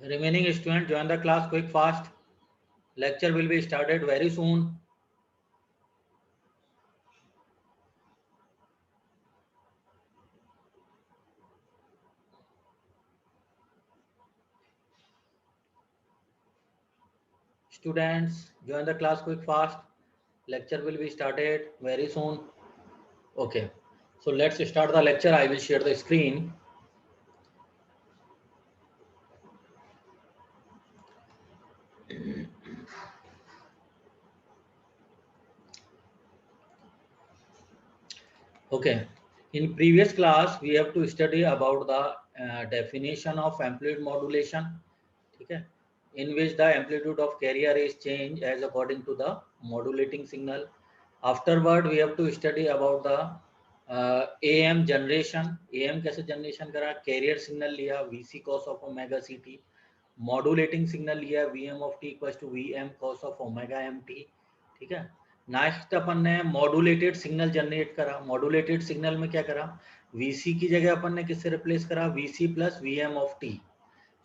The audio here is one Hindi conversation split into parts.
Remaining students, join the class quick fast. Lecture will be started very soon. Students, join the class quick fast. Lecture will be started very soon. Okay, so let's start the lecture. I will share the screen. Okay, in previous class we have to study about the definition of amplitude modulation. Okay, in which the amplitude of carrier is changed as according to the modulating signal. Afterward we have to study about the AM generation. AM कैसे जनरेशन करा, कैरियर सिग्नल लिया VC cos of omega CT, modulating signal लिया VM of t equals to VM cos of omega MT. ठीक है, नेक्स्ट अपन ने मॉड्यूलेटेड सिग्नल जनरेट करा. मॉड्यूलेटेड सिग्नल में क्या करा, VC की जगह अपन ने किससे रिप्लेस करा, VC plus VM of t.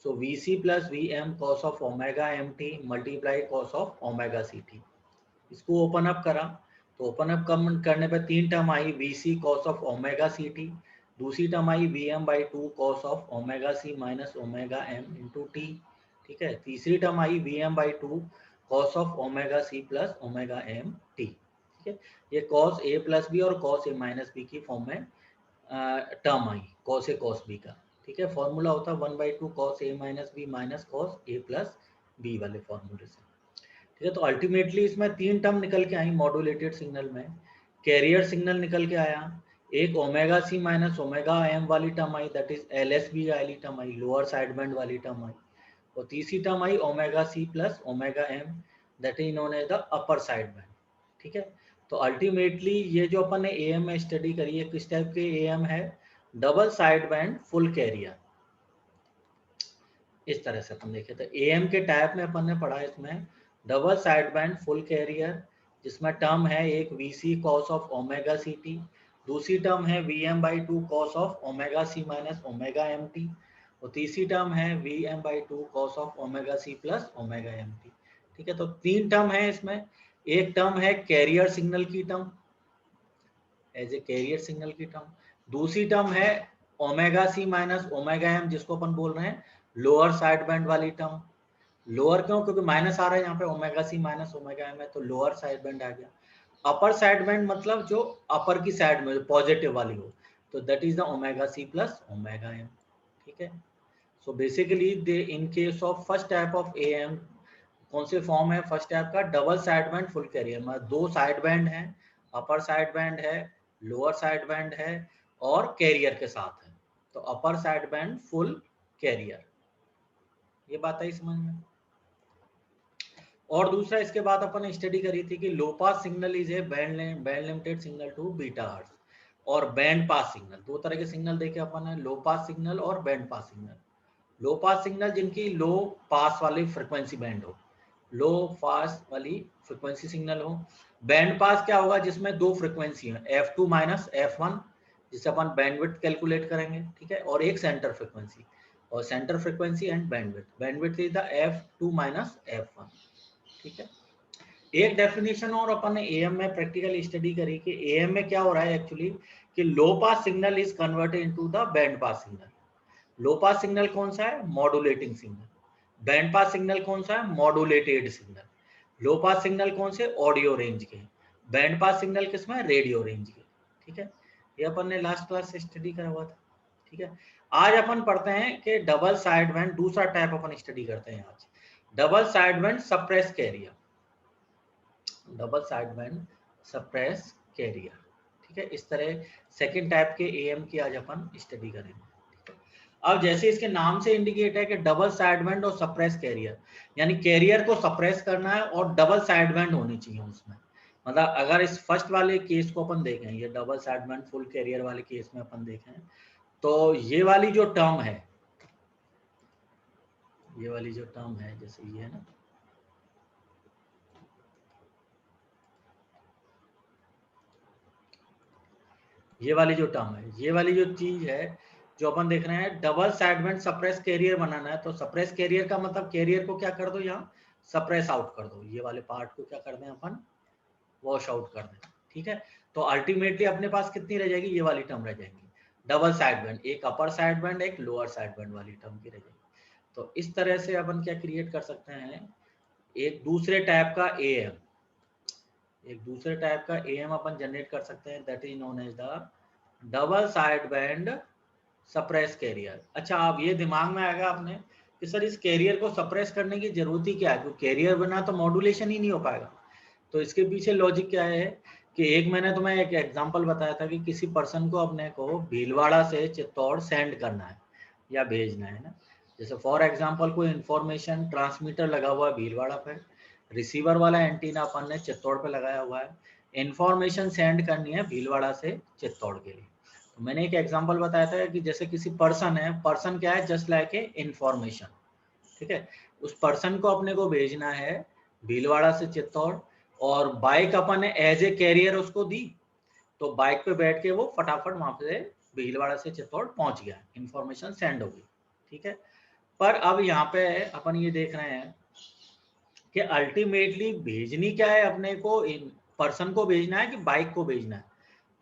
So VC plus VM cos of omega MT multiply cos of omega CT. इसको ओपन अप करा तो ओपन अप करने पर तीन term I, VC cos of omega CT, दूसरी term I VM by 2 cos of omega C minus omega M into T. ठीक है, तीसरी term I VM by 2 cos of omega C plus omega M T. ठीक है, ये cos A plus B और cos A minus B की फॉर्म में term I, cos A cos B का. ठीक है, फॉर्मूला होता है 1/2 cos A minus B minus cos A plus B वाले फॉर्मूले से. ठीक है, तो अल्टीमेटली इसमें तीन टर्म निकल के आई मॉड्यूलेटेड सिग्नल में. कैरियर सिग्नल निकल के आया, एक ओमेगा सी माइनस ओमेगा एम वाली टर्म आई, दैट इज LSB वाली टर्म आई, लोअर साइड बैंड वाली टर्म आई. और तीसरी टर्म आई omega C plus omega m, that is known as the upper side band. ठीक है, तो अल्टीमेटली ये जो अपन ने AM में स्टडी करी है, किस टाइप के AM है, double side band full carrier. इस तरह से अपन देखे तो AM के टाइप में अपन ने पढ़ा इसमें double side band full carrier, जिसमें टर्म है एक VC cos of omega CT, दूसरी टर्म है VM by 2 cos of omega C minus omega MT, और तीसरी टर्म है VM by 2 cos of omega C plus omega MT. ठीक है, तो तीन टर्म है इसमें. एक टर्म है कैरियर सिग्नल की term, as a carrier signal की टर्म. दूसरी टर्म है ओमेगा सी माइनस ओमेगा एम, जिसको अपन बोल रहे हैं लोअर साइड बैंड वाली टर्म. लोअर क्यों, क्योंकि माइनस आ रहा है यहाँ पे, ओमेगा सी माइनस ओमेगा एम है तो लोअर साइड बैंड आ गया. अपर साइड बैंड मतलब जो अपर की साइड में पॉजिटिव वाली हो, तो that is the omega C plus omega M. ठीक है, so basically they in case of first type of AM, कौन से फॉर्म है फर्स्ट टाइप का, double side band full carrier, मतलब दो साइड बैंड है, अपर साइड बैंड है, लोअर साइड बैंड है, और कैरियर के साथ है, तो upper side band full carrier. ये बात आई समझ में. और दूसरा इसके बाद अपन ने स्टडी करी थी कि low pass signal is a band limited signal to beta hertz, और बैंड पास सिग्नल. दो तरह के सिग्नल देखे अपन ने, लो पास सिग्नल और band pass signal. Low pass signal जिनकी लो पास वाली फ्रिक्वेंसी बैंड हो, लो पास वाली फ्रिक्वेंसी सिग्नल हो. बैंड पास क्या होगा, जिसमें दो फ्रिक्वेंसी है, F2 माइनस F1, जिससे अपन बैंडविड्थ कैलकुलेट करेंगे. ठीक है, और एक सेंटर फ्रिक्वेंसी, और centre frequency and bandwidth, bandwidth is the F2 minus F1. ठीक है, एक डेफिनेशन और अपन ने AM में प्रैक्टिकल स्टडी करी कि AM में क्या हो रहा है एक्चुअली, कि low pass signal is converted into the band pass signal. Low pass signal कौन सा है, modulating signal. Band pass signal कौन सा है, modulated signal. Low pass signal कौन से, ऑडियो रेंज के. बैंड पास सिग्नल किसमें, रेडियो रेंज के. ठीक है, ये अपन ने लास्ट क्लास से स्टडी करा हुआ था. ठीक है, आज अपन पढ़ते हैं कि डबल साइड बैंड, दूसरा टाइप अपन स्टडी करते हैं आज, double side band suppress carrier. Double side band suppress carrier. ठीक है, इस तरह सेकंड टाइप के AM की आज अपन स्टडी करेंगे. अब जैसे इसके नाम से इंडिकेट है कि डबल साइड बैंड और सप्रेस कैरियर, यानी कैरियर को सप्रेस करना है और डबल साइड बैंड होनी चाहिए उसमें. मतलब अगर इस फर्स्ट वाले केस को अपन देखें, ये double side band full carrier वाले केस में अपन देखें, तो ये वाली जो टर्म है, ये वाली जो टर्म है, जैसे ये है ना, ये वाली जो टर्म है, ये वाली जो चीज है, जो अपन देख रहे हैं डबल साइडबैंड सप्रेस कैरियर बनाना है, तो सप्रेस कैरियर का मतलब कैरियर को क्या कर दो, यहाँ सप्रेस आउट कर दो, ये वाले पार्ट को क्या कर दें अपन, वॉश आउट कर दें, ठीक है। तो अल्टीमेटली अपने पास कितनी रह जाएगी, ये वाली टर्म रह जाएंगी, डबल साइडबैंड, एक अपर साइडबैंड एक लोअर साइडबैंड वाली टर्म की रह जाएगी। तो इस तरह से अपन क्या क्रिएट कर सकते हैं, एक दूसरे टाइप का एएम, एक दूसरे टाइप का एएम अपन जनरेट कर सकते हैं, that is known as the double sideband suppress carrier. अच्छा, अब ये दिमाग में आएगा आपने कि सर इस कैरियर को सप्रेस करने की जरूरत ही क्या है, क्योंकि कैरियर बना तो मॉड्यूलेशन ही नहीं हो पाएगा। तो इसके पीछे लॉजिक क्या है कि एक मैंने तुम्हें एक एग्जांपल बताया था कि किसी पर्सन को अपने को भीलवाड़ा से चित्तौड़ सेंड करना है या भेजना है ना, जैसे फॉर एग्जांपल कोई इंफॉर्मेशन ट्रांसमीटर लगा हुआ है भीलवाड़ा पे, रिसीवर वाला एंटीना अपन ने चित्तौड़ पे लगाया हुआ है, इंफॉर्मेशन सेंड करनी है भीलवाड़ा से चित्तौड़ के लिए। तो मैंने एक एग्जांपल बताया था कि जैसे किसी पर्सन है, पर्सन क्या है, जस्ट लाइक ए इंफॉर्मेशन, ठीक है, उस पर्सन को अपने को भेजना है भीलवाड़ा से चित्तौड़, और बाइक अपन ने एज ए कैरियर उसको दी, तो बाइक पे बैठ के वो फटाफट वहां से भीलवाड़ा से चित्तौड़ पहुंच गया, इंफॉर्मेशन सेंड हो गई, ठीक है। पर अब यहाँ पे अपन ये देख रहे हैं कि अल्टीमेटली भेजनी क्या है अपने को, पर्सन को भेजना है कि बाइक को भेजना है,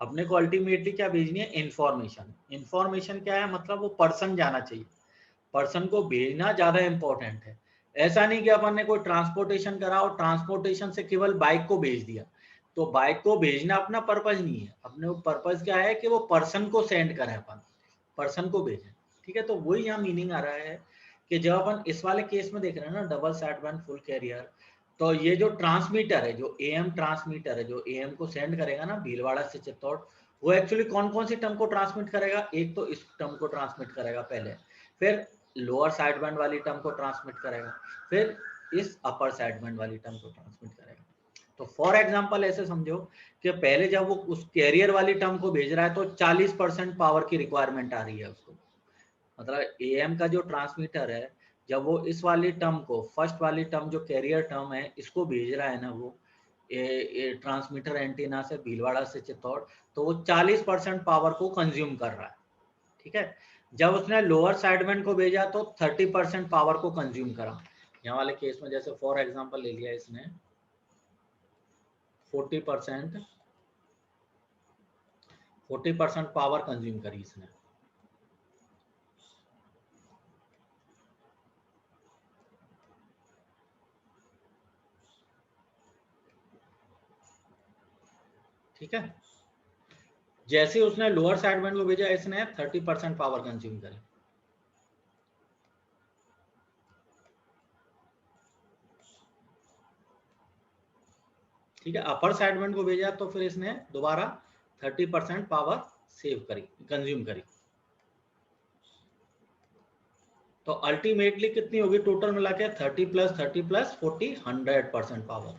अपने को अल्टीमेटली क्या भेजनी है, इंफॉर्मेशन। इंफॉर्मेशन क्या है, मतलब वो पर्सन जाना चाहिए, पर्सन को भेजना ज्यादा इंपॉर्टेंट है। ऐसा नहीं कि अपन ने कोई ट्रांसपोर्टेशन करा और ट्रांसपोर्टेशन से केवल बाइक को भेज दिया, तो बाइक को भेजना अपना पर्पज नहीं है, अपने पर्पज क्या है कि वो पर्सन को सेंड करें, अपन पर्सन को भेजें, ठीक है। तो वही यहाँ मीनिंग आ रहा है कि जब अपन इस वाले केस में देख रहे हैं ना डबल साइडबैंड फुल कैरियर, तो ये जो ट्रांसमीटर है, जो एएम ट्रांसमीटर है, जो एएम को सेंड करेगा ना भीलवाड़ा से चित्तौड़, वो एक्चुअली कौन कौन सी टर्म को ट्रांसमिट करेगा, एक तो इस टर्म को ट्रांसमिट करेगा पहले, फिर लोअर साइडबैंड वाली टर्म को ट्रांसमिट करेगा, फिर इस अपर साइडबैंड वाली टर्म को ट्रांसमिट करेगा। तो फॉर एग्जांपल ऐसे समझो कि पहले जब वो उस कैरियर वाली टर्म को भेज रहा है तो 40% पावर की रिक्वायरमेंट आ रही है उसको, मतलब एएम का जो ट्रांसमीटर है, जब वो इस वाली टर्म को, फर्स्ट वाली टर्म जो कैरियर टर्म है, इसको भेज रहा है ना वो ट्रांसमीटर एंटीना से भीलवाड़ा से चित्तौड़, तो वो 40% पावर को कंज्यूम कर रहा है, ठीक है। जब उसने लोअर साइडबैंड को भेजा तो 30% पावर को कंज्यूम करा। यहाँ वाले केस में जैसे फॉर एग्जांपल ले लिया इसने 40% पावर कंज्यूम करी इसने, ठीक है। जैसे उसने लोअर साइडबैंड को भेजा, इसने 30% पावर कंज्यूम करी, ठीक है। अपर साइडबैंड को भेजा तो फिर इसने दोबारा 30% पावर सेव करी, कंज्यूम करी। तो अल्टीमेटली कितनी होगी टोटल मिला के, 30 + 30 + 40 100% पावर,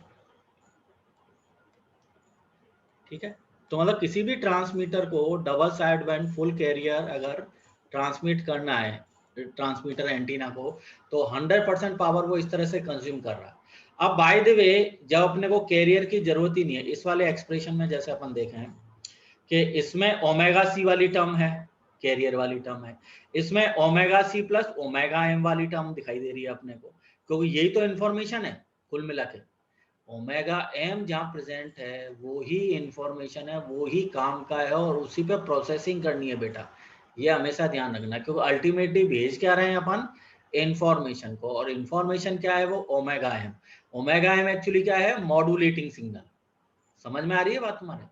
ठीक है। तो मतलब किसी भी ट्रांसमीटर को double side band full carrier अगर ट्रांसमिट करना है ट्रांसमीटर एंटीना को, तो 100% पावर वो इस तरह से कंज्यूम कर रहा है। अब बाय द वे, जब अपने को कैरियर की जरूरत ही नहीं है, इस वाले एक्सप्रेशन में जैसे अपन देखें कि इसमें ओमेगा सी वाली टर्म है, कैरियर वाली टर्म है, इसमें ओमेगा सी + ओमेगा एम वाली टर्म दिखाई दे रही है अपने को, क्योंकि यही तो इन्फॉर्मेशन है कुल मिला के। ओमेगा एम जहाँ प्रेजेंट है वो ही इंफॉर्मेशन है, वो ही काम का है, और उसी पे प्रोसेसिंग करनी है बेटा, ये हमेशा ध्यान रखना, क्योंकि अल्टीमेटली भेज क्या रहे हैं अपन, इंफॉर्मेशन को, और इंफॉर्मेशन क्या है, वो omega M. Omega M actually क्या है, मॉड्यूलेटिंग सिग्नल। समझ में आ रही है बात तुम्हारे?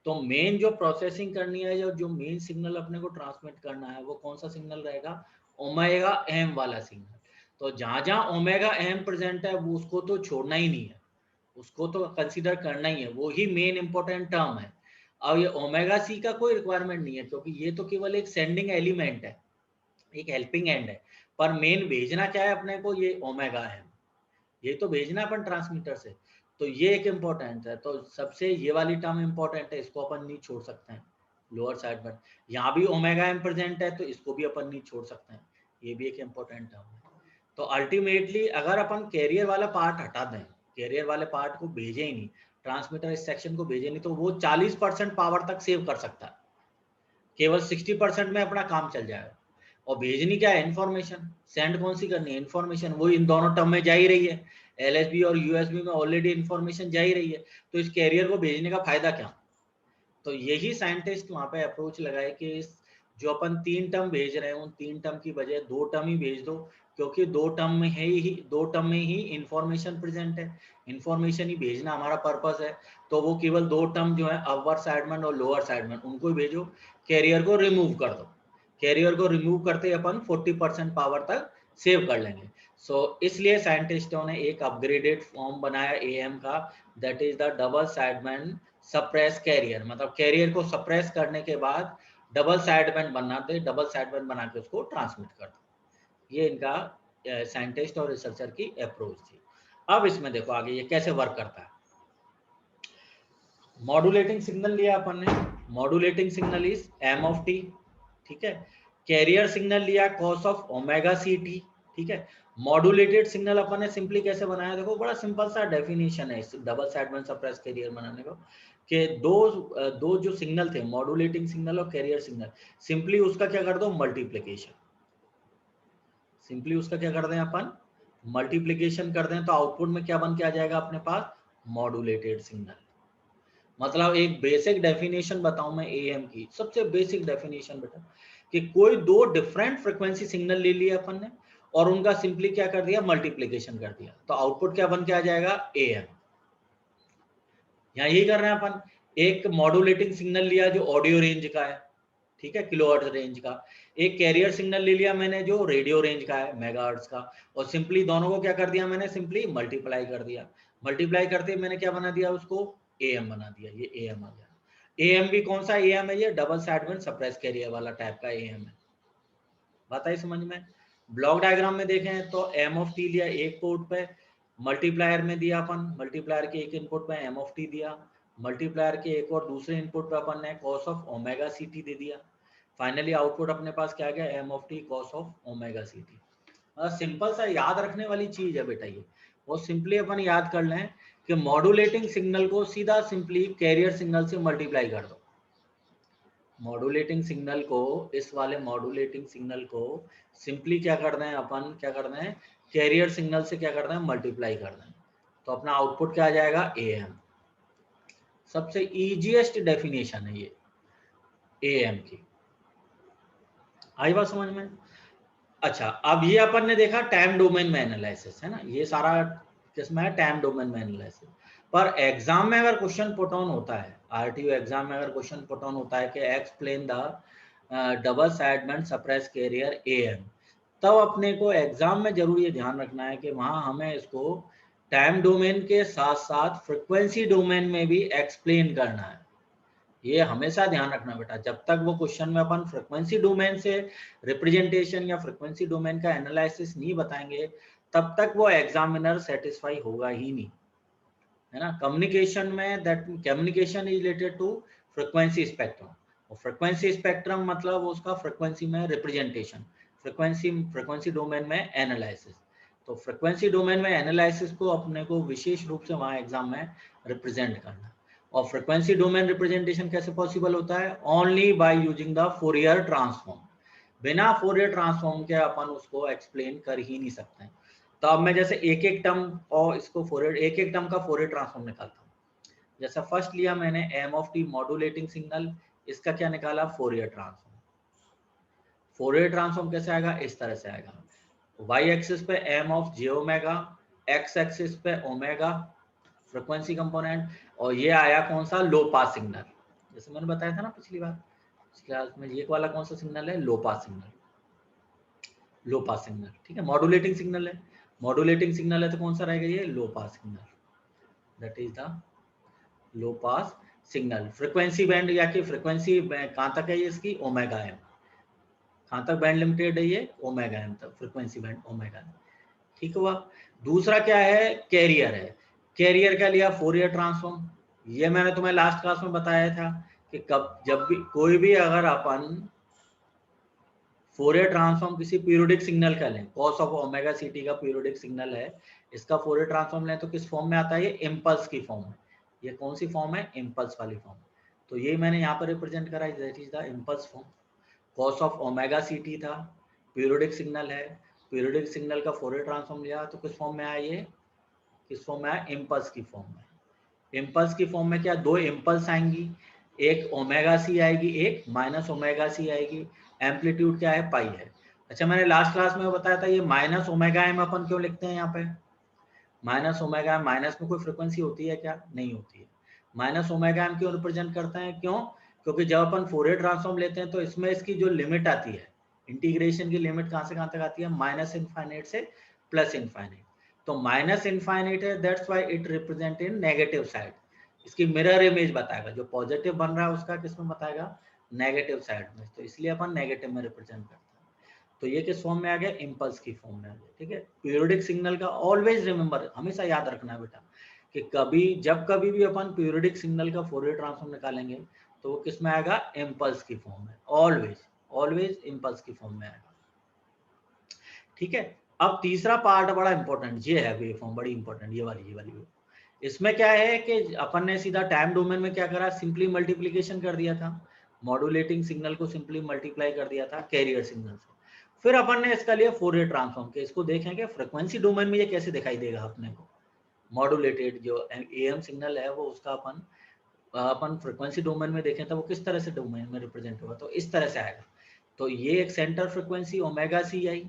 तो मेन जो प्रोसेसिंग करनी है, जो मेन सिग्नल अपने को ट्रांसमिट करना है, वो कौन सा सिग्नल रहेगा, ओमेगा एम वाला सिग्नल। तो जहां जहां ओमेगा एम प्रेजेंट है वो उसको तो छोड़ना ही नहीं है, उसको तो कंसीडर करना ही है, वो ही मेन इंपॉर्टेंट टर्म है। अब ये ओमेगा सी का कोई रिक्वायरमेंट नहीं है, क्योंकि ये तो केवल एक सेंडिंग एलिमेंट है, एक हेल्पिंग एंड है, पर मेन भेजना क्या है अपने को, ये ओमेगा है, ये तो भेजना अपन ट्रांसमीटर से, तो ये एक इम्पोर्टेंट है। तो सबसे ये वाली टर्म इम्पोर्टेंट है, इसको अपन नहीं छोड़ सकते हैं, लोअर साइड पर यहाँ भी ओमेगा एम प्रेजेंट है तो इसको भी अपन नहीं छोड़ सकते हैं, ये भी एक इम्पोर्टेंट टर्म है। तो अल्टीमेटली अगर अपन कैरियर वाला पार्ट हटा दें, कैरियर वाले पार्ट को भेजे ही नहीं, ट्रांसमीटर इस सेक्शन को भेजे नहीं, तो वो 40% पावर तक सेव कर सकता है, केवल 60% में अपना काम चल जाएगा। और भेजनी क्या है, इन्फॉर्मेशन। सेंड कौन सी करनी है, इन्फॉर्मेशन। वो इन दोनों टर्म में जा ही रही है, एलएसबी और यूएसबी में ऑलरेडी इन्फॉर्मेशन जा ही रही है, तो इस कैरियर को भेजने का फायदा क्या। तो यही साइंटिस्ट वहां पे अप्रोच लगाए कि जो अपन 3 टर्म भेज रहे हैं उन 3 टर्म की बजाय 2 टर्म ही भेज दो, क्योंकि 2 टर्म में ही इंफॉर्मेशन प्रेजेंट है, इंफॉर्मेशन ही भेजना हमारा पर्पस है। तो वो केवल 2 टर्म जो है अपर साइडमेंट और लोअर साइडमेंट उनको ही भेजो, कैरियर को रिमूव कर दो। कैरियर को रिमूव करते अपन 40% पावर तक सेव कर लेंगे। इसलिए साइंटिस्टों ने एक अपग्रेडेड फॉर्म बनाया एएम का, that is the double sideband suppress carrier. मतलब कैरियर को सप्रेस करने के बाद डबल साइडबैंड बनाते, डबल साइडबैंड बना के उसको ट्रांसमिट करते। ये इनका साइंटिस्ट और रिसर्चर की अप्रोच थी। अब इसमें देखो आगे ये कैसे वर्क करता है। मॉड्यूलेटिंग सिग्नल लिया अपन ने, modulating signal is M of T, ठीक है। कैरियर सिग्नल लिया cos of omega C T, ठीक है। मॉड्यूलेटेड सिग्नल अपन ने सिंपली कैसे बनाया, देखो बड़ा सिंपल सा डेफिनेशन है इस डबल साइडबैंड सप्रेस कैरियर बनाने को, कि दो जो सिग्नल थे, मॉड्यूलेटिंग सिग्नल और कैरियर सिग्नल, सिंपली उसका क्या कर दो, मल्टीप्लिकेशन। सिंपली उसका क्या कर दें अपन, मल्टीप्लिकेशन कर दें, तो आउटपुट में क्या बन के आ जाएगा अपने पास, मॉड्यूलेटेड सिग्नल। मतलब एक बेसिक डेफिनेशन बताऊं मैं एएम की, सबसे बेसिक डेफिनेशन बेटा, कि कोई 2 डिफरेंट फ्रीक्वेंसी सिग्नल ले लिया अपन ने और उनका सिंपली क्या कर दिया, मल्टीप्लिकेशन कर दिया, तो आउटपुट क्या बन के आ जाएगा, एएम। यहाँ यही कर रहे हैं अपन, एक मॉड्यूलेटिंग सिग्नल लिया जो ऑडियो रेंज का है, ठीक है, किलोहर्ट्ज रेंज का। एक कैरियर सिग्नल ले लिया मैंने जो रेडियो रेंज का है, मेगाहर्ट्ज का, और सिंपली दोनों को क्या कर दिया मैंने, सिंपली मल्टीप्लाई कर दिया। मल्टीप्लाई करते मैंने क्या बना दिया उसको, एएम बना दिया, ये एएम आ गया। एएम भी कौन सा एएम है, ये डबल साइडबैंड सप्रेस कैरियर वाला टाइप का एएम है। बात आई समझ में। ब्लॉक डायग्राम में देखें तो एम ऑफ टी लिया एक पोर्ट पे, मल्टीप्लायर में दिया अपन, मल्टीप्लायर के एक इनपुट पे एम ऑफ टी दिया, मल्टीप्लायर के एक और दूसरे इनपुट पे अपन ने cos of omega C t दे दिया। फाइनली आउटपुट अपने पास क्या गया, m of t cos of omega C t. Simple सा याद रखने वाली चीज है बेटा ये, वो सिंपली अपन याद कर लें कि मॉड्यूलेटिंग सिग्नल को सीधा सिंपली कैरियर सिग्नल से मल्टीप्लाई कर दो। मॉड्यूलेटिंग सिग्नल को, इस वाले मॉड्यूलेटिंग सिग्नल को सिंपली क्या कर दें अपन, क्या कर दें, कैरियर सिग्नल से क्या कर दें, मल्टीप्लाई कर दें, तो अपना आउटपुट क्या आ जाएगा, एएम। सबसे इजीएस्ट डेफिनेशन है ये एएम की। आई बात समझ में। अच्छा, अब ये अपन ने देखा टाइम डोमेन में एनालिसिस है ना, ये सारा किसमें है, टाइम डोमेन में एनालिसिस। पर एग्जाम में अगर क्वेश्चन पुट ऑन होता है, आरटीओ एग्जाम में अगर क्वेश्चन पुट ऑन होता है कि explain the double sideband suppress carrier AM, तब अपने को एग्जाम में जरूर ये ध्यान रखना है कि वहां हमें इसको टाइम डोमेन के साथ साथ फ्रिक्वेंसी डोमेन में भी एक्सप्लेन करना है। ये हमेशा ध्यान रखना बेटा, जब तक वो क्वेश्चन में अपन फ्रीक्वेंसी डोमेन से रिप्रेजेंटेशन या फ्रीक्वेंसी डोमेन का एनालिसिस नहीं बताएंगे, तब तक वो एग्जामिनर सेटिस्फाई होगा ही नहीं, है ना। कम्युनिकेशन में that communication is related to frequency spectrum, और फ्रीक्वेंसी स्पेक्ट्रम मतलब उसका फ्रीक्वेंसी में रिप्रेजेंटेशन, फ्रीक्वेंसी डोमेन में एनालिसिस। तो फ्रीक्वेंसी डोमेन में एनालिसिस को अपने को विशेष रूप से वहां एग्जाम में रिप्रेजेंट करना। और फ्रीक्वेंसी डोमेन रिप्रेजेंटेशन कैसे पॉसिबल होता है, only by using the Fourier transform. बिना फोरियर ट्रांसफॉर्म के अपन उसको एक्सप्लेन कर ही नहीं सकते। तो अब मैं जैसे एक एक टर्म और इसको फोरियर, एक एक टर्म का फोरियर ट्रांसफॉर्म निकालता हूँ। जैसा फर्स्ट लिया मैंने M of T modulating signal, इसका क्या निकाला, फोरियर ट्रांसफॉर्म। फोरियर ट्रांसफॉर्म कैसे आएगा, इस तरह से आएगा, वाई एक्सिस पे M of J omega, X axis पे ओमेगा फ्रीक्वेंसी कंपोनेंट, और ये आया कौन सा, लो पास सिग्नल। जैसे मैंने बताया था ना पिछली बार क्लास में, ये वाला कौन सा सिग्नल है, लो pass signal, low pass signal, ठीक है। मॉड्यूलेटिंग सिग्नल है, मॉड्यूलेटिंग सिग्नल है तो कौन सा रहेगा, ये low pass signal, that is the low pass signal. Frequency band या कि फ्रीक्वेंसी कहाँ तक है ये इसकी, ओमेगा एम, कहाँ तक बैंड लिमिटेड है ये, ओमेगा एम तक फ्रीक्वेंसी बैंड, ओमेगा एम, ठीक हुआ। दूसरा क्या है, कैरियर है। कैरियर का लिया फोरियर ट्रांसफॉर्म, ये मैंने तुम्हें लास्ट क्लास में बताया था कि कब जब भी कोई भी अगर अपन फोरियर ट्रांसफॉर्म किसी पीरियोडिक सिग्नल का लें, cos of omega C T का पीरियोडिक सिग्नल है, इसका फोरियर ट्रांसफॉर्म लें तो किस फॉर्म में आता है, ये इम्पल्स की फॉर्म में। ये कौन सी फॉर्म है, इम्पल्स वाली फॉर्म। तो ये मैंने यहाँ पर रिप्रेजेंट करा, that is the impulse form. Cos of omega C T था, पीरियोडिक सिग्नल है, पीरियोडिक सिग्नल का फोरियर ट्रांसफॉर्म लिया तो किस फॉर्म में आया, ये किस फॉर्म में आया, इम्पल्स की फॉर्म में। इम्पल्स की फॉर्म में क्या, दो इम्पल्स आएंगी, एक ओमेगा सी आएगी, एक माइनस ओमेगा सी आएगी। एम्पलीट्यूड क्या है, पाई है। अच्छा, मैंने लास्ट क्लास में बताया था ये माइनस ओमेगा एम अपन क्यों लिखते हैं यहाँ पे, माइनस ओमेगा एम, माइनस में कोई फ्रिक्वेंसी होती है क्या, नहीं होती है। माइनस ओमेगा एम क्यों रिप्रेजेंट करते हैं, क्यों, क्योंकि जब अपन फोरियर ट्रांसफॉर्म लेते हैं तो इसमें इसकी जो लिमिट आती है, इंटीग्रेशन की लिमिट कहाँ से कहाँ तक आती है, माइनस इनफाइनाइट से प्लस इनफाइनाइट। तो माइनस इनफाइनाइट है, that's why it represent in negative side. इसकी मिरर इमेज बताएगा, जो पॉजिटिव बन रहा है उसका किसमें बताएगा, नेगेटिव साइड में। तो इसलिए अपन नेगेटिव में रिप्रेजेंट करते हैं। तो ये किस फॉर्म में आ गया, इम्पल्स की फॉर्म में आ गया। ठीक है, पीरियोडिक सिग्नल का ऑलवेज रिमेंबर, हमेशा याद रखना बेटा कि कभी जब कभी भी अपन पीरियोडिक सिग्नल का फोरियर ट्रांसफॉर्म निकालेंगे तो वो किस में आएगा, इम्पल्स की फॉर्म में, ऑलवेज ऑलवेज इम्पल्स की फॉर्म में आएगा। ठीक है, अब तीसरा पार्ट बड़ा इंपॉर्टेंट ये है, वेव फॉर्म बड़ी इंपॉर्टेंट, ये वाली वेव। इसमें क्या है कि अपन ने सीधा टाइम डोमेन में क्या करा, सिंपली मल्टीप्लीकेशन कर दिया था, मॉड्यूलेटिंग सिग्नल को सिंपली मल्टीप्लाई कर दिया था कैरियर सिग्नल से। फिर अपन ने इसका लिया फोरियर ट्रांसफॉर्म के, इसको देखेंगे फ्रीक्वेंसी डोमेन में ये कैसे दिखाई देगा अपने को। मॉड्यूलेटेड जो एएम सिग्नल है वो उसका अपन फ्रीक्वेंसी डोमेन में देखें तो वो किस तरह से डोमेन में रिप्रेजेंट होगा, तो इस तरह से आएगा। तो ये एक सेंटर फ्रीक्वेंसी ओमेगा सी आई,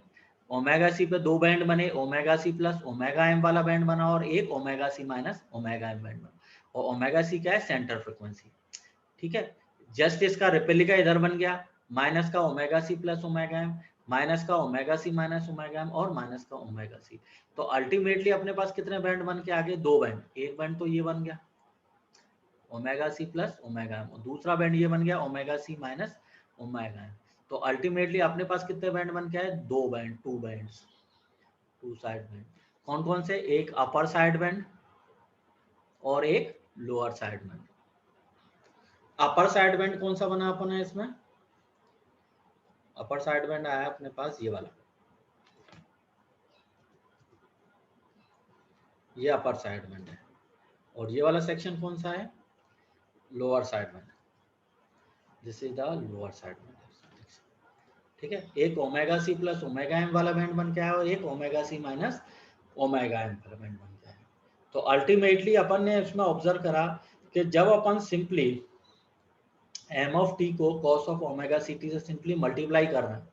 ओमेगा सी पे दो बैंड बने, ओमेगा सी प्लस ओमेगा एम वाला बैंड बना और एक ओमेगा सी माइनस ओमेगा एम बैंड बना। और ओमेगा सी क्या है, सेंटर फ्रीक्वेंसी। ठीक है, जस्ट इसका रिपेलिका इधर बन गया, माइनस का ओमेगा सी प्लस ओमेगा एम, माइनस का ओमेगा सी माइनस ओमेगा एम और माइनस का ओमेगा सी। तो अल्टीमेटली अपने पास कितने बैंड बन के आ गए, दो बैंड। एक बैंड तो ये बन गया ओमेगा सी प्लस ओमेगा एम, दूसरा बैंड ये बन गया ओमेगा सी माइनस ओमेगा एम। तो अल्टीमेटली अपने पास कितने बैंड बन के आए, दो band, two bands, two side band. कौन कौन से, एक अपर साइड बैंड और एक lower side band. Upper side band कौन सा बना अपने इसमें, अपर साइड बैंड आया अपने पास ये वाला, ये अपर साइड बैंड है। और ये वाला सेक्शन कौन सा है, lower side band, this is the lower side band. ठीक है, एक ओमेगा सी प्लस ओमेगा एम वाला बैंड बन के आया और एक ओमेगा सी माइनस ओमेगा एम वाला बैंड बन के आया। तो अल्टीमेटली अपन ने इसमें ऑब्जर्व करा कि जब अपन सिंपली एम ऑफ टी को cos of omega C T से सिंपली मल्टीप्लाई कर रहे हैं,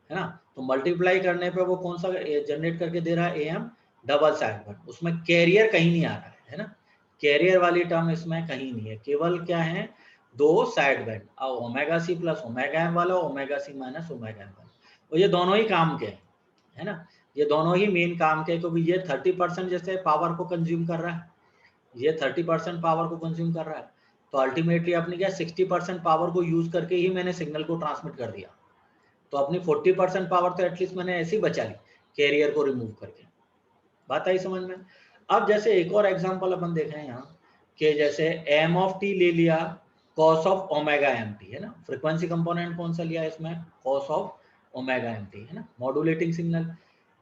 है ना, तो मल्टीप्लाई करने पे वो कौन सा जनरेट करके दे रहा है, A M double side band. उसमें कैरियर कहीं नहीं आ रहा है ना, कैरियर वाली टर्म इसमें कहीं नहीं है, केवल क्या है, दो साइड बैंड, ओमेगा सी प्लस ओमेगा एम वाला, ओमेगा सी माइनस ओमेगा एम वाला। और ये दोनों ही काम के है ना, ये दोनों ही मेन काम के, क्योंकि ये 30% जैसे पावर को कंज्यूम कर रहा है, ये 30% पावर को कंज्यूम कर रहा है। तो अल्टीमेटली आपने क्या 60% पावर को यूज करके ही मैंने सिग्नल को ट्रांसमिट कर दिया। तो अपनी 40% पावर तो एटलीस्ट मैंने ऐसी बचा ली कैरियर को रिमूव करके। बात आई समझ में। अब जैसे एक और एग्जांपल अपन देख रहे हैं यहाँ कि जैसे एम ऑफ टी ले लिया cos of omega M T, है ना, फ्रीक्वेंसी कंपोनेंट कौन सा लिया इसमें, cos of omega M T, है ना, मॉड्यूलेटिंग सिग्नल।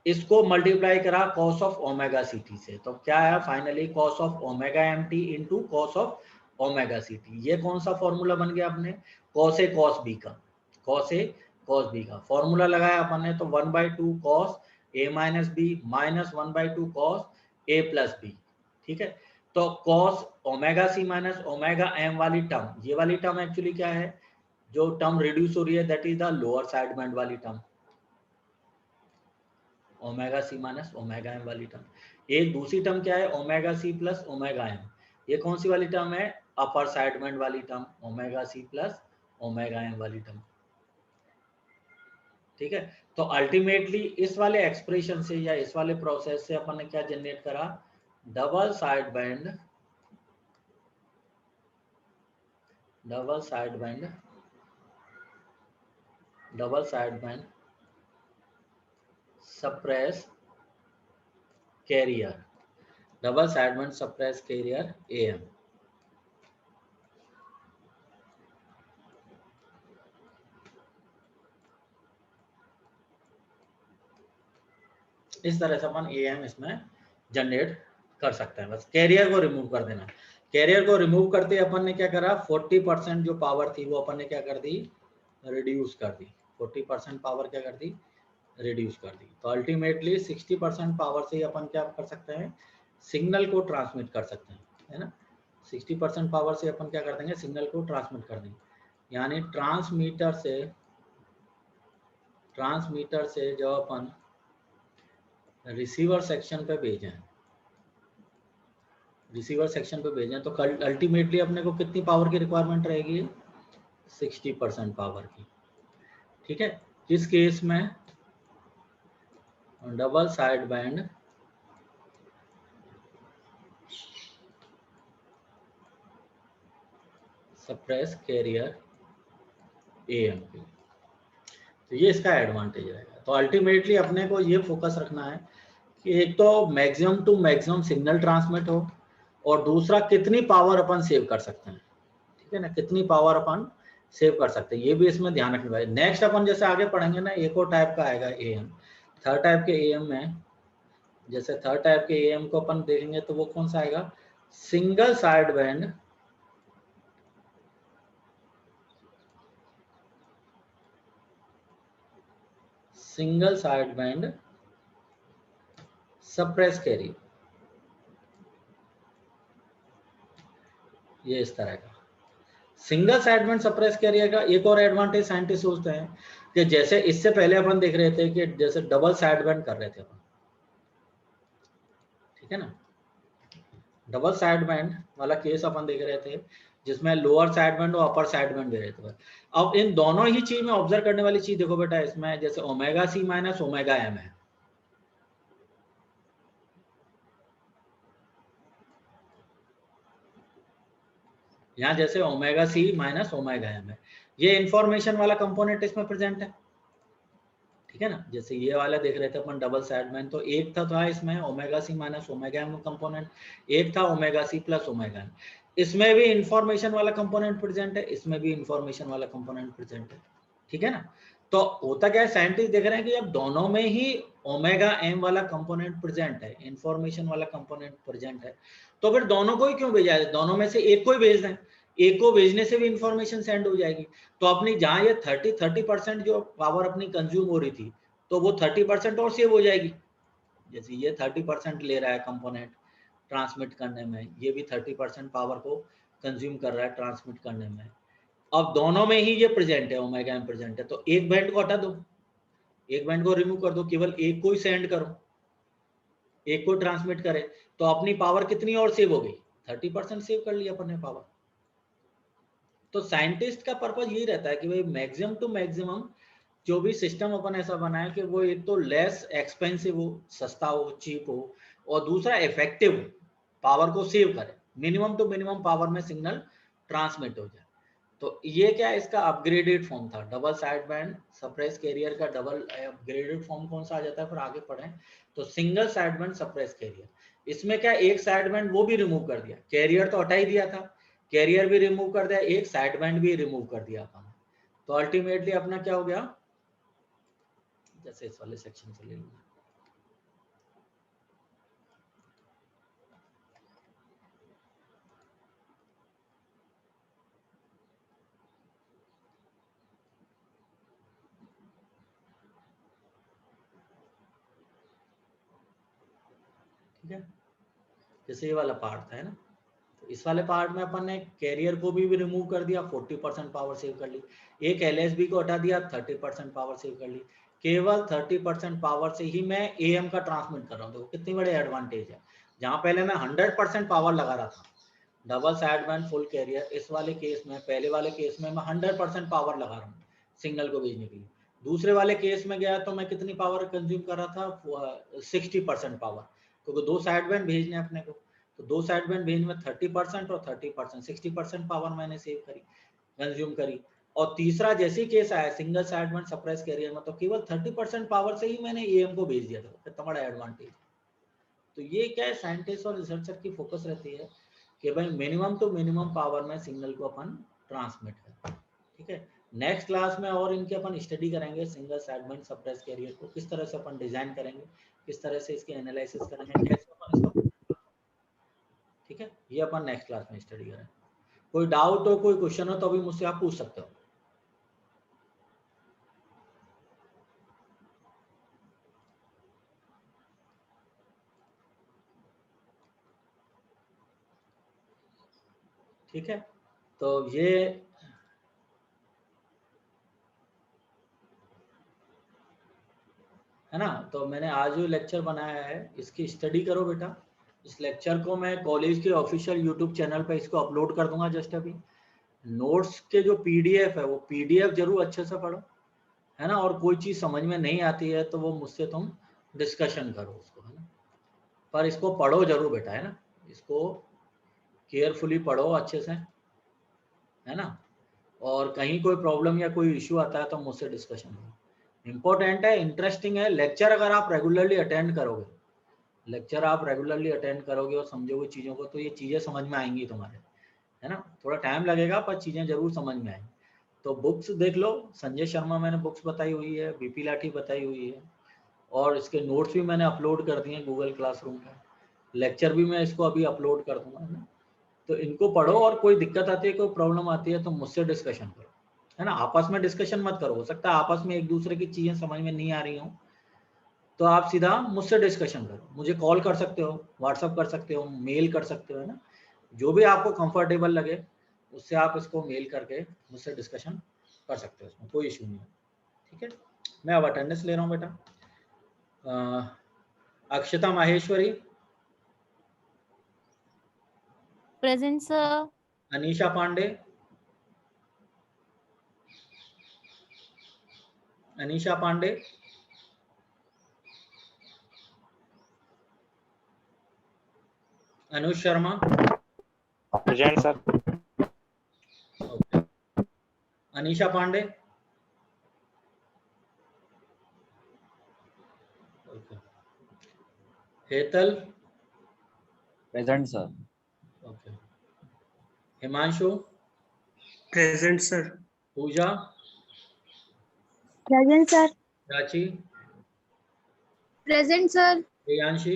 इसको मल्टीप्लाई करा cos of omega C T से, तो क्या है finally, cos of omega M T into cos of omega C T. ये कौन सा फॉर्मूला बन गया अपने, कॉस ए कॉस बी का, कॉस ए कॉस बी का फॉर्मूला लगाया अपन ने, तो 1/2 cos A minus B minus 1/2 cos A plus B. ठीक है, तो कॉस ओमेगा सी माइनस ओमेगा एम वाली टर्म, ये वाली टर्म एक्चुअली क्या है, जो टर्म रिड्यूस हो रही है that is the lower side band वाली टर्म, ओमेगा सी माइनस ओमेगा एम वाली टर्म। एक दूसरी टर्म क्या है, ओमेगा सी प्लस ओमेगा एम, ये कौन सी वाली टर्म है, अपर साइड बैंड वाली टर्म, ओमेगा सी प्लस ओमेगा एम वाली टर्म। ठीक है, तो अल्टीमेटली इस वाले एक्सप्रेशन से या इस वाले प्रोसेस से अपन ने क्या जनरेट करा, double side band, double side band, double side band suppress carrier, double side band suppress carrier AM. इस तरह से अपन एएम इसमें जनरेट कर सकते हैं, बस कैरियर को रिमूव कर देना। कैरियर को रिमूव करते अपन ने क्या करा, 40% जो पावर थी वो अपन ने क्या कर दी, रिड्यूस कर दी, 40% पावर क्या कर दी, रिड्यूस कर दी। तो अल्टीमेटली 60% पावर से ही अपन क्या कर सकते हैं, सिग्नल को ट्रांसमिट कर सकते हैं, है ना। 60% पावर से अपन क्या कर देंगे, सिग्नल को ट्रांसमिट कर देंगे। यानी ट्रांसमीटर से जो अपन रिसीवर सेक्शन पे भेजें तो अल्टीमेटली अपने को कितनी पावर की रिक्वायरमेंट रहेगी, 60% पावर की। ठीक है, किस केस में, double side band suppress carrier AMP. तो ये इसका एडवांटेज रहेगा। तो अल्टीमेटली अपने को ये फोकस रखना है कि एक तो maximum to maximum signal transmit हो, और दूसरा कितनी पावर अपन सेव कर सकते हैं, ठीक है ना, कितनी पावर अपन सेव कर सकते हैं, ये भी इसमें ध्यान रखना है। नेक्स्ट अपन जैसे आगे पढ़ेंगे ना, एक और टाइप का आएगा एएम, थर्ड टाइप के एएम में, जैसे थर्ड टाइप के एएम को अपन देखेंगे तो वो कौन सा आएगा, single side band suppress carrier. ये इस तरह का single side band suppress carrier का एक और एडवांटेज साइंटिस्ट सोचते हैं कि जैसे इससे पहले अपन देख रहे थे कि जैसे डबल साइड बैंड कर रहे थे अपन, ठीक है ना, डबल साइड बैंड वाला केस अपन देख रहे थे जिसमें लोअर साइड बैंड और अपर साइड बैंड दे रहे थे। अब इन दोनों ही चीज में ऑब्जर्व करने वाली चीज देखो बेटा, इसमें जैसे ओमेगा सी माइनस ओमेगा एम है, यहाँ जैसे ओमेगा सी माइनस ओमेगा एम है, ये इंफॉर्मेशन वाला कंपोनेंट इसमें प्रेजेंट है, ठीक है ना। जैसे ये वाला देख रहे थे अपन डबल साइड बैंड, तो एक था इसमें ओमेगा सी माइनस ओमेगा एम कंपोनेंट, एक था ओमेगा सी प्लस ओमेगा एम। इसमें भी इंफॉर्मेशन वाला कंपोनेंट प्रेजेंट है, इसमें भी इंफॉर्मेशन वाला कंपोनेंट प्रेजेंट है, ठीक है ना। तो होता क्या है, साइंटिस्ट देख रहे हैं कि अब दोनों में ही ओमेगा एम वाला कंपोनेंट प्रेजेंट है, इंफॉर्मेशन वाला कंपोनेंट प्रेजेंट है, तो फिर दोनों को ही क्यों भेजा है, दोनों में से एक को ही भेज दें, एक को भेजने से भी इंफॉर्मेशन सेंड हो जाएगी। तो अपनी जहां ये 30% जो पावर अपनी कंज्यूम हो रही थी, तो वो 30% और सेव हो जाएगी। जैसे ये 30% ले रहा है कंपोनेंट ट्रांसमिट करने में, ये भी 30% पावर को कंज्यूम कर रहा है ट्रांसमिट करने में। अब दोनों में ही ये प्रेजेंट है, ओमेगा एम प्रेजेंट है, तो एक बैंड को हटा दो, एक बैंड को रिमूव कर दो, केवल एक को ही सेंड करो, एक को ट्रांसमिट करे, तो अपनी पावर कितनी और सेव हो गई, 30% सेव कर लिया अपन ने पावर। तो साइंटिस्ट का पर्पज यही रहता है कि भाई मैक्सिमम टू मैक्सिमम जो भी सिस्टम अपन ऐसा बनाए कि वो एक तो लेस एक्सपेंसिव हो, सस्ता हो, चीप हो, और दूसरा इफेक्टिव हो, पावर को सेव करे, मिनिमम टू मिनिमम पावर में सिग्नल ट्रांसमिट हो जाए। तो ये क्या इसका अपग्रेडेड फॉर्म था, double side band suppress carrier का डबल अपग्रेडेड फॉर्म कौन सा आ जाता है, फिर आगे पढ़ें तो single side band suppress carrier. इसमें क्या एक साइड बैंड वो भी रिमूव कर दिया, कैरियर तो हटा ही दिया था, कैरियर भी रिमूव कर दिया, एक साइड बैंड भी रिमूव कर दिया अपन। तो अल्टीमेटली अपना क्या हो गया, जैसे इस वाले सेक्शन से ले लूंगा, ठीक है, जैसे ये वाला पार्ट था, है ना। तो इस वाले पार्ट में अपन ने कैरियर को भी रिमूव कर दिया, 40% पावर सेव कर ली, एक एलएसबी को हटा दिया, 30% पावर सेव कर ली, केवल 30% पावर से ही मैं एएम का ट्रांसमिट कर रहा हूँ। देखो कितनी बड़ी एडवांटेज है, जहां पहले मैं 100% पावर लगा रहा था double side band full carrier, इस वाले केस में, पहले वाले केस में मैं 100% पावर लगा रहा हूँ सिग्नल को भेजने के लिए। दूसरे वाले केस में गया तो मैं कितनी पावर कंज्यूम कर रहा था, 60% पावर, क्योंकि दो साइड बैंड भेजने अपने को, तो दो साइड बैंड भेजने में 30% और 30%, 60% पावर मैंने सेव करी, कंज्यूम करी। और तीसरा जैसे केस आया single side band suppress carrier में, तो केवल 30% पावर से ही मैंने एएम को भेज दिया था, कितना बड़ा एडवांटेज। तो ये क्या है, साइंटिस्ट और रिसर्चर की फोकस रहती है कि भाई मिनिमम टू मिनिमम पावर में सिग्नल को अपन ट्रांसमिट करें, ठीक है। नेक्स्ट क्लास में और इनके अपन स्टडी करेंगे single side band suppress carrier को, किस तरह से अपन डिजाइन करेंगे, किस तरह से इसके एनालिसिस करेंगे, कैसे अपन इसको, ठीक है, ये अपन नेक्स्ट क्लास में स्टडी करेंगे। कोई डाउट हो, कोई क्वेश्चन हो तो अभी मुझसे आप पूछ सकते हो। ठीक है, तो ये है ना। तो मैंने आज जो लेक्चर बनाया है इसकी स्टडी करो बेटा। इस लेक्चर को मैं कॉलेज के ऑफिशियल यूट्यूब चैनल पे इसको अपलोड कर दूंगा जस्ट अभी। नोट्स के जो पीडीएफ है वो पीडीएफ जरूर अच्छे से पढ़ो, है ना। और कोई चीज़ समझ में नहीं आती है तो वो मुझसे तुम डिस्कशन करो उसको, है ना। पर इसको पढ़ो जरूर बेटा, है ना। इसको केयरफुली पढ़ो अच्छे से, है ना। और कहीं कोई प्रॉब्लम या कोई इश्यू आता है तो मुझसे डिस्कशन करो। इम्पोर्टेंट है, इंटरेस्टिंग है लेक्चर। अगर आप रेगुलरली अटेंड करोगे, लेक्चर आप रेगुलरली अटेंड करोगे और समझोगे चीज़ों को, तो ये चीज़ें समझ में आएंगी तुम्हारे, है ना। थोड़ा टाइम लगेगा पर चीज़ें जरूर समझ में आएंगी। तो बुक्स देख लो, संजय शर्मा मैंने बुक्स बताई हुई है, बीपी लाठी बताई हुई है, और इसके नोट्स भी मैंने अपलोड कर दिए गूगल क्लासरूम पे। लेक्चर भी मैं इसको अभी अपलोड कर दूंगा, है ना। तो इनको पढ़ो, और कोई दिक्कत आती है, कोई प्रॉब्लम आती है तो मुझसे डिस्कशन करो, है ना। आपस में डिस्कशन मत करो, हो सकता है आपस में एक दूसरे की चीज़ें समझ में नहीं आ रही हो, तो आप सीधा मुझसे डिस्कशन करो। मुझे कॉल कर सकते हो, व्हाट्सअप कर सकते हो, मेल कर सकते हो, है ना। जो भी आपको कंफर्टेबल लगे उससे आप इसको मेल करके मुझसे डिस्कशन कर सकते हो, इसमें कोई इशू नहीं है, ठीक है। मैं अब अटेंडेंस ले रहा हूँ बेटा। Akshata Maheshwari, present sir. Anisha Pandey, Anisha Pandey, Anuj Sharma, present sir. Okay, Anisha Pandey, okay, Hetal, present sir. Okay, Himanshu, present sir. Pooja, present sir. Prachi, present sir. Priyanshi,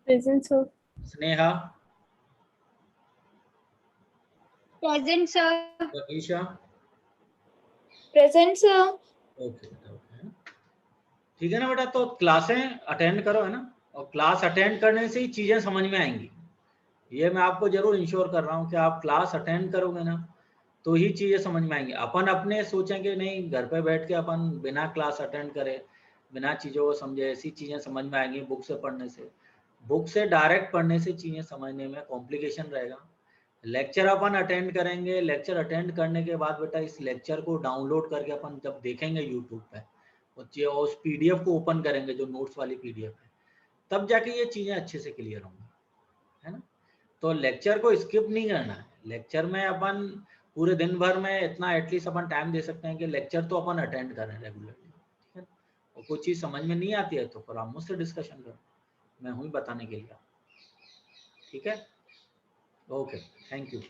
present sir. Sneha, present sir. Ramisha, present sir. Okay okay, ठीक है ना बेटा। तो क्लासें अटेंड करो, है ना। और क्लास अटेंड करने से ही चीज़ें समझ में आएंगी, ये मैं आपको जरूर इंश्योर कर रहा हूँ कि आप क्लास अटेंड करोगे ना तो ही चीज़ें समझ में आएंगी। अपन अपने सोचेंगे नहीं, घर पे बैठ के अपन बिना क्लास अटेंड करे, बिना चीज़ों को समझे ऐसी चीज़ें समझ में आएंगी बुक से पढ़ने से। बुक से डायरेक्ट पढ़ने से चीज़ें समझने में कॉम्प्लिकेशन रहेगा। लेक्चर अपन अटेंड करेंगे, लेक्चर अटेंड करने के बाद बेटा इस लेक्चर को डाउनलोड करके अपन जब देखेंगे यूट्यूब पे, और उस पीडीएफ को ओपन करेंगे जो नोट्स वाली पीडीएफ है, तब जाके ये चीज़ें अच्छे से क्लियर होंगी, है ना। तो लेक्चर को स्किप नहीं करना है। लेक्चर में अपन पूरे दिन भर में इतना एटलीस्ट अपन टाइम दे सकते हैं कि लेक्चर तो अपन अटेंड करें रेगुलरली, ठीक है। और कोई चीज़ समझ में नहीं आती है तो फिर आप मुझसे डिस्कशन करो, मैं हूँ बताने के लिए, ठीक है। Okay, thank you.